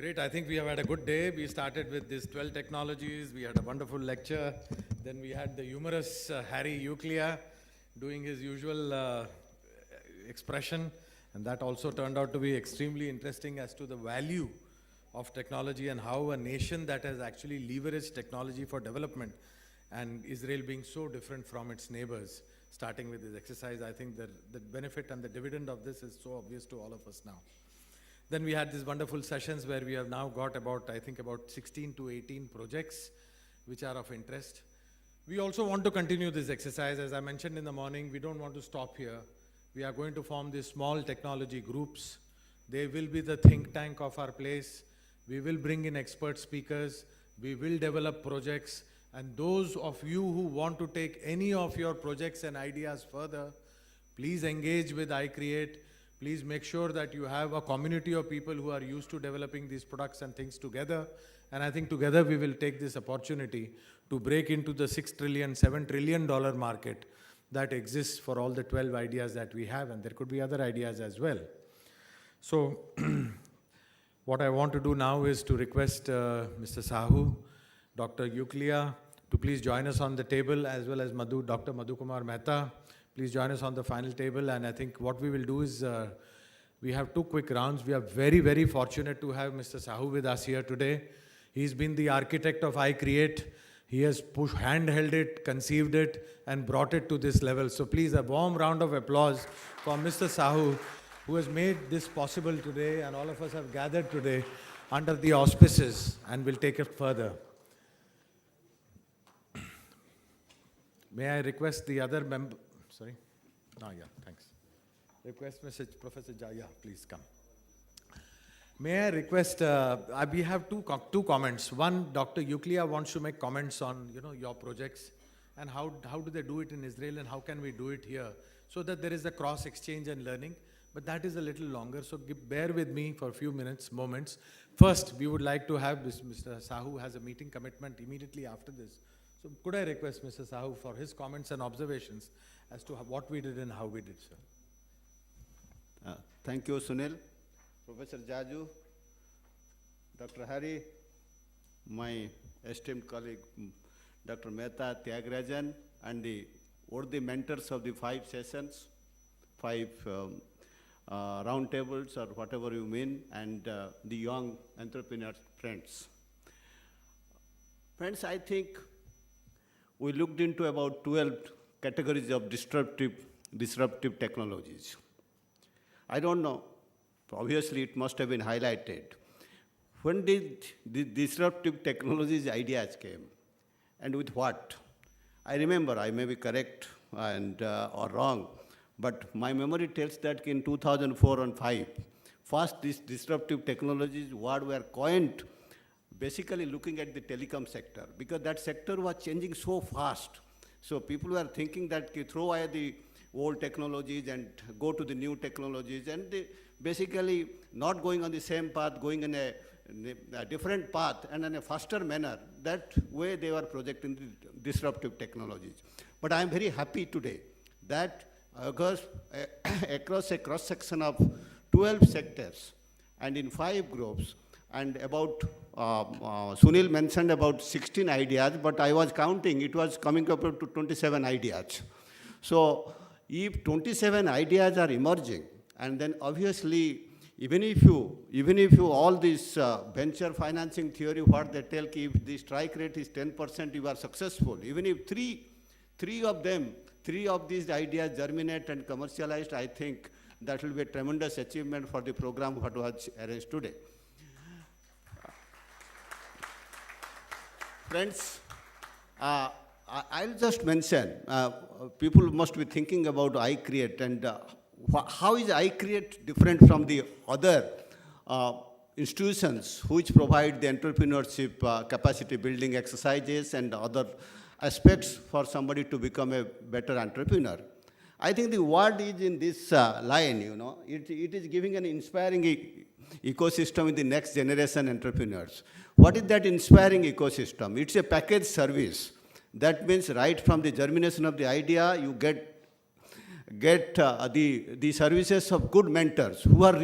Great. I think we have had a good day. We started with these 12 technologies. We had a wonderful lecture. Then we had the humorous Harry Euclid doing his usual expression. And that also turned out to be extremely interesting as to the value of technology and how a nation that has actually leveraged technology for development, and Israel being so different from its neighbors, starting with this exercise, I think that the benefit and the dividend of this is so obvious to all of us now. Then we had these wonderful sessions where we have now got about 16 to 18 projects which are of interest. We also want to continue this exercise. As I mentioned in the morning, we don't want to stop here. We are going to form these small technology groups. They will be the think tank of our place. We will bring in expert speakers. We will develop projects. And those of you who want to take any of your projects and ideas further, please engage with iCreate. Please make sure that you have a community of people who are used to developing these products and things together. And I think together we will take this opportunity to break into the $6 trillion, $7 trillion market that exists for all the 12 ideas that we have. And there could be other ideas as well. So what I want to do now is to request Mr. Sahu, Dr. Euclid, to please join us on the table, as well as Dr. Madhu Kumar Mehta. Please join us on the final table. And I think what we will do is we have two quick rounds. We are very, very fortunate to have Mr. Sahu with us here today. He's been the architect of iCreate. He has handheld it, conceived it, and brought it to this level. So please, a warm round of applause for Mr. Sahu, who has made this possible today, and all of us have gathered today under the auspices, and will take it further. May I request the other member? Sorry? No, yeah, thanks. Request Professor Jaya, please come. May I request, we have two comments. One, Dr. Euclid wants to make comments on your projects and how do they do it in Israel and how can we do it here, so that there is a cross exchange and learning. But that is a little longer, so bear with me for a few moments. First, we would like to have Mr. Sahu has a meeting commitment immediately after this. So could I request Mr. Sahu for his comments and observations as to what we did and how we did, sir. Thank you, Sunil. Professor Jaju, Dr. Hari, my esteemed colleague, Dr. Mehta, Tyagarajan, and all the mentors of the 5 sessions, 5 roundtables, or whatever you mean, and the young entrepreneurs friends. Friends, I think we looked into about 12 categories of disruptive technologies. I don't know, obviously it must have been highlighted. When did the disruptive technologies ideas came, and with what? I remember, I may be correct and or wrong, but my memory tells that in 2004 and 5, first these disruptive technologies were coined basically looking at the telecom sector, because that sector was changing so fast. So people were thinking that throw away the old technologies and go to the new technologies, and they basically not going on the same path, going in a different path and in a faster manner. That way they were projecting the disruptive technologies. But I am very happy today that across a cross-section of 12 sectors and in 5 groups, and about, Sunil mentioned about 16 ideas, but I was counting, it was coming up to 27 ideas. So if 27 ideas are emerging, and then obviously, even if you all this venture financing theory, what they tell, if the strike rate is 10%, you are successful. Even if three of these ideas germinate and commercialized, I think that will be a tremendous achievement for the program what was arranged today. Friends, I'll just mention, people must be thinking about iCreate, and how is iCreate different from the other institutions which provide the entrepreneurship capacity building exercises and other aspects for somebody to become a better entrepreneur. I think the word is in this line, it is giving an inspiring ecosystem in the next generation entrepreneurs. What is that inspiring ecosystem? It's a package service. That means right from the germination of the idea, you get the services of good mentors who are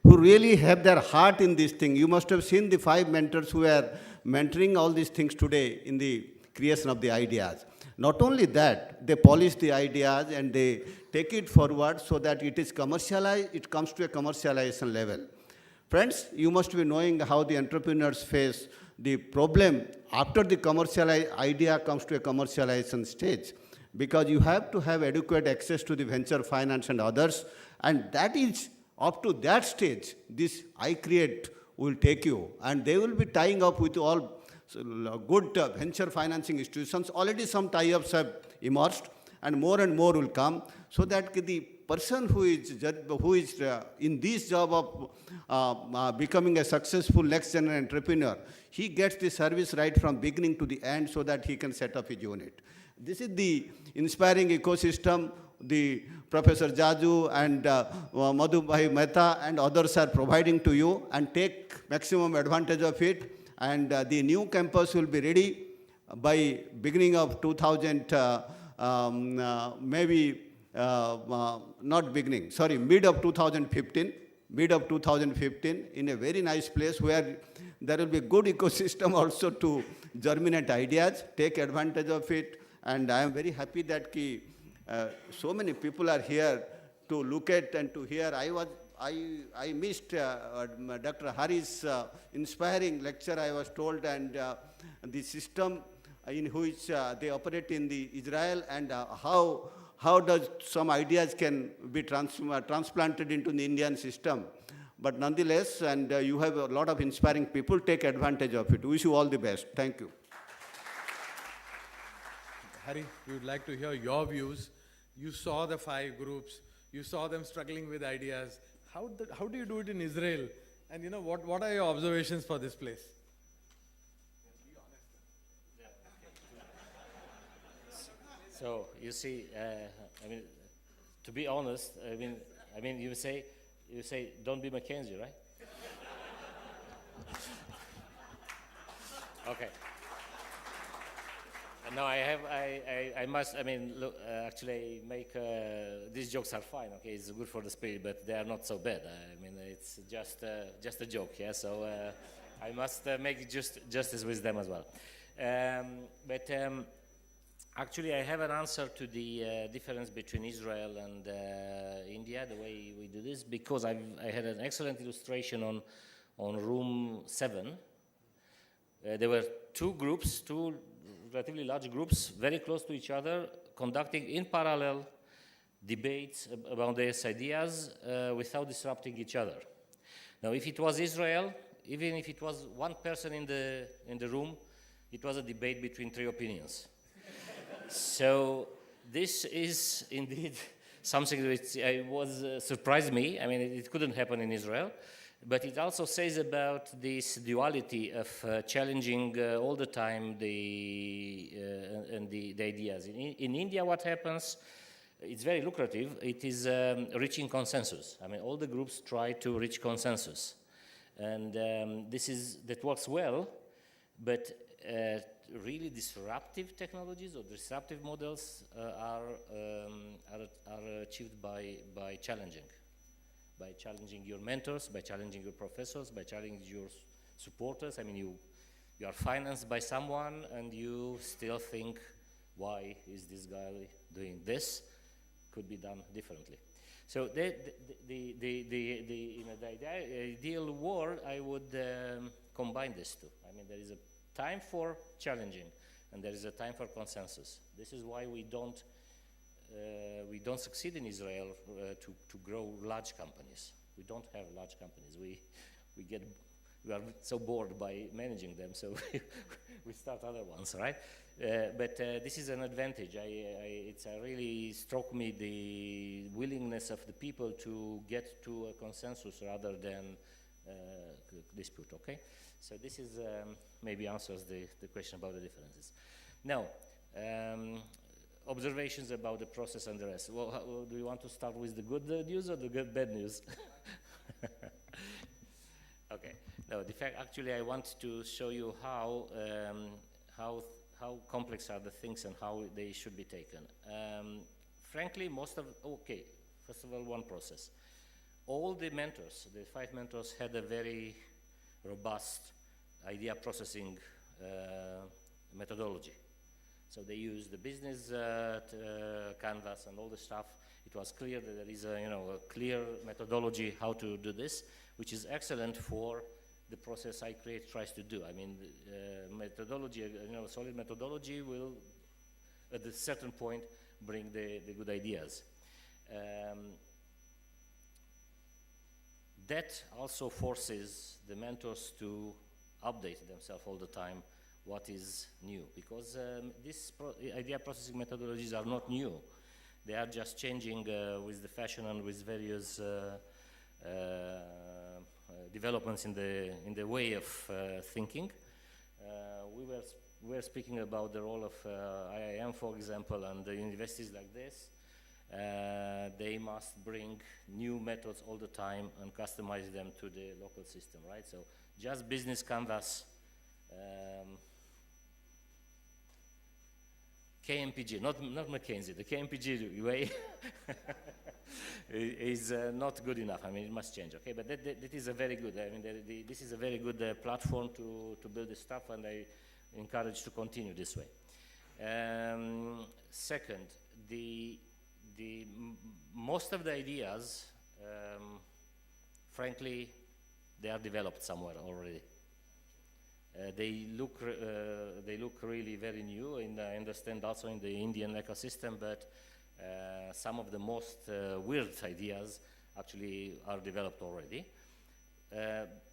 who really have their heart in this thing. You must have seen the 5 mentors who are mentoring all these things today in the creation of the ideas. Not only that, they polish the ideas and they take it forward so that it is commercialized, it comes to a commercialization level. Friends, you must be knowing how the entrepreneurs face the problem after the commercial idea comes to a commercialization stage, because you have to have adequate access to the venture finance and others, and that is up to that stage this I Create will take you, and they will be tying up with all good venture financing institutions. Already some tie-ups have emerged, and more will come, so that the person who is in this job of becoming a successful next generation entrepreneur, he gets the service right from beginning to the end so that he can set up his unit. This is the inspiring ecosystem the Professor Jaju and Madhubhai Mehta and others are providing to you, and take maximum advantage of it. And the new campus will be ready by beginning of 2000, mid of 2015, in a very nice place where there will be good ecosystem also to germinate ideas, take advantage of it. And I am very happy that so many people are here to look at and to hear. I missed Dr. Hari's inspiring lecture, I was told, and the system in which they operate in the Israel, and how does some ideas can be transplanted into the Indian system. But nonetheless, and you have a lot of inspiring people, take advantage of it. Wish you all the best. Thank you. Hari, we would like to hear your views. You saw the 5 groups. You saw them struggling with ideas. How do you do it in Israel? And what are your observations for this place? So you see, to be honest, you say, don't be Mackenzie, right? Okay. No, I must, look, actually make, these jokes are fine, okay, it's good for the spirit, but they are not so bad. It's just a joke, yeah, so I must make justice with them as well. Actually, I have an answer to the difference between Israel and India, the way we do this, because I had an excellent illustration on room 7. There were 2 groups, 2 relatively large groups, very close to each other, conducting in parallel debates about these ideas without disrupting each other. Now, if it was Israel, even if it was 1 person in the room, it was a debate between 3 opinions. So this is indeed something which surprised me. It couldn't happen in Israel. But it also says about this duality of challenging all the time the ideas. In India, what happens, it's very lucrative. It is reaching consensus. All the groups try to reach consensus. And that works well, but really disruptive technologies or disruptive models are achieved by challenging. By challenging your mentors, by challenging your professors, by challenging your supporters. You are financed by someone and you still think, why is this guy doing this? Could be done differently. So in the ideal world, I would combine these 2. There is a time for challenging and there is a time for consensus. This is why we don't succeed in Israel to grow large companies. We don't have large companies. We are so bored by managing them, so we start other ones, right? But this is an advantage. It's really struck me the willingness of the people to get to a consensus rather than dispute. Okay, so this is maybe answers the question about the differences. Now. Observations about the process and the rest. Well, do you want to start with the good news or the bad news? Okay. No, actually, I want to show you how complex are the things and how they should be taken. Frankly, first of all, one process. all the mentors, the 5 mentors, had a very robust idea processing methodology. So they used the business canvas and all the stuff. It was clear that there is a clear methodology how to do this, which is excellent for the process I create tries to do. I mean, methodology, solid methodology will, at a certain point, bring the good ideas. That also forces the mentors to update themselves all the time what is new, because these idea processing methodologies are not new. They are just changing with the fashion and with various developments in the way of thinking. We were speaking about the role of IIM, for example, and the universities like this. They must bring new methods all the time and customize them to the local system, right? So just business canvas, KMPG, not McKinsey, the KMPG way is not good enough. I mean, it must change, okay? But that is a very good, I mean, this is a very good platform to build this stuff, and I encourage to continue this way. Second, most of the ideas, frankly, they are developed somewhere already. They look really very new, and I understand also in the Indian ecosystem, but some of the most weird ideas actually are developed already.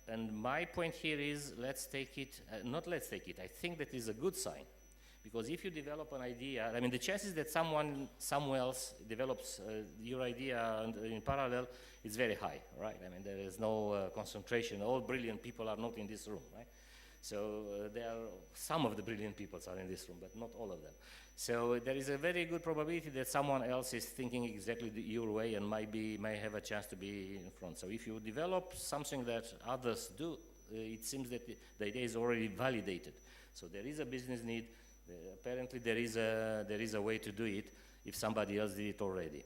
And my point here is, let's take it, not let's take it, I think that is a good sign. Because if you develop an idea, I mean, the chances that someone somewhere else develops your idea in parallel is very high, right? I mean, there is no concentration. All brilliant people are not in this room, right? So some of the brilliant people are in this room, but not all of them. So there is a very good probability that someone else is thinking exactly your way and may have a chance to be in front. So if you develop something that others do, it seems that the idea is already validated. So there is a business need. Apparently there is a way to do it if somebody else did it already.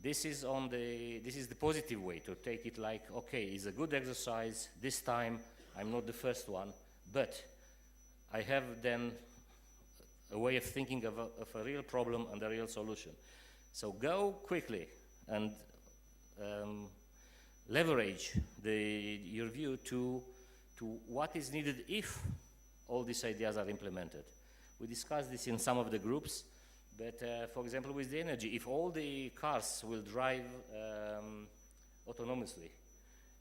This is the positive way to take it, like, okay, it's a good exercise. This time I'm not the first one, but I have then a way of thinking of a real problem and a real solution. So go quickly and leverage your view to what is needed if all these ideas are implemented. We discussed this in some of the groups, but for example, with the energy, if all the cars will drive autonomously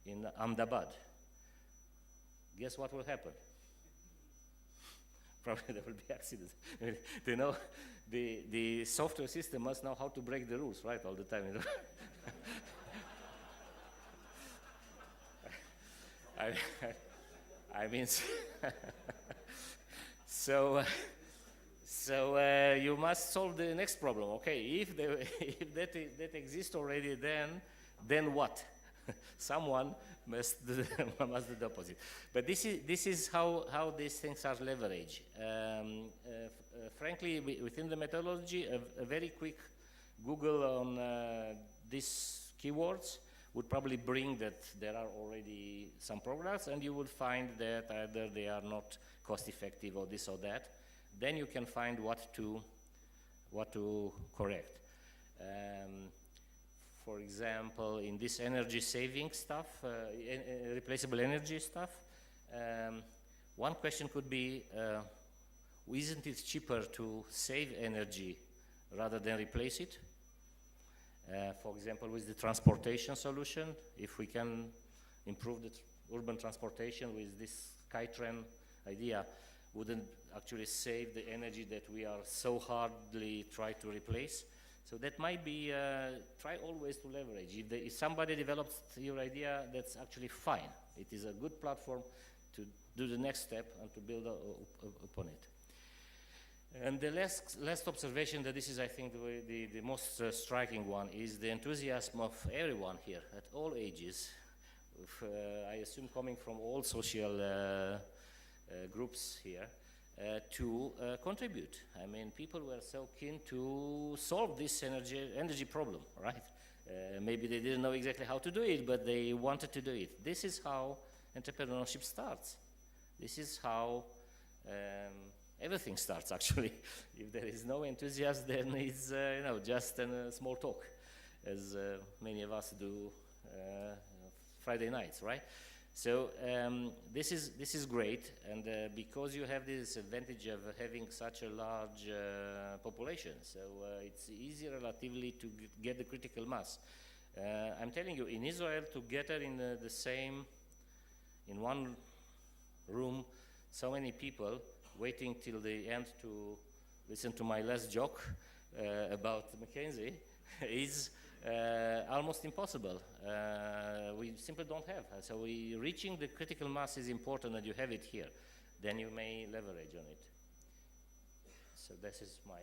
in Ahmedabad, guess what will happen? Probably there will be accidents. They know the software system must know how to break the rules, right, all the time. You know? I mean, so you must solve the next problem. Okay, if that exists already, then what? Someone must do the opposite. But this is how these things are leveraged. Frankly, within the methodology, a very quick Google on these keywords would probably bring that there are already some products, and you would find that either they are not cost effective or this or that. Then you can find what to correct. For example, in this energy saving stuff, replaceable energy stuff, one question could be, isn't it cheaper to save energy rather than replace it? For example, with the transportation solution, if we can improve the urban transportation with this Skytrain idea, wouldn't actually save the energy that we are so hardly try to replace? So that might be, try always to leverage. If somebody develops your idea, that's actually fine. It is a good platform to do the next step and to build upon it. And the last observation, that this is, I think, the most striking one, is the enthusiasm of everyone here, at all ages, I assume coming from all social groups here, to contribute. I mean, people were so keen to solve this energy problem, right? Maybe they didn't know exactly how to do it, but they wanted to do it. This is how entrepreneurship starts. This is how everything starts, actually. If there is no enthusiasm, then it's just a small talk, as many of us do Friday nights, right? So this is great, and because you have this advantage of having such a large population, so it's easier relatively to get the critical mass. I'm telling you, in Israel, together in one room, so many people waiting till the end to listen to my last joke about McKinsey is almost impossible. We simply don't have. So reaching the critical mass is important, and you have it here. Then you may leverage on it. So this is my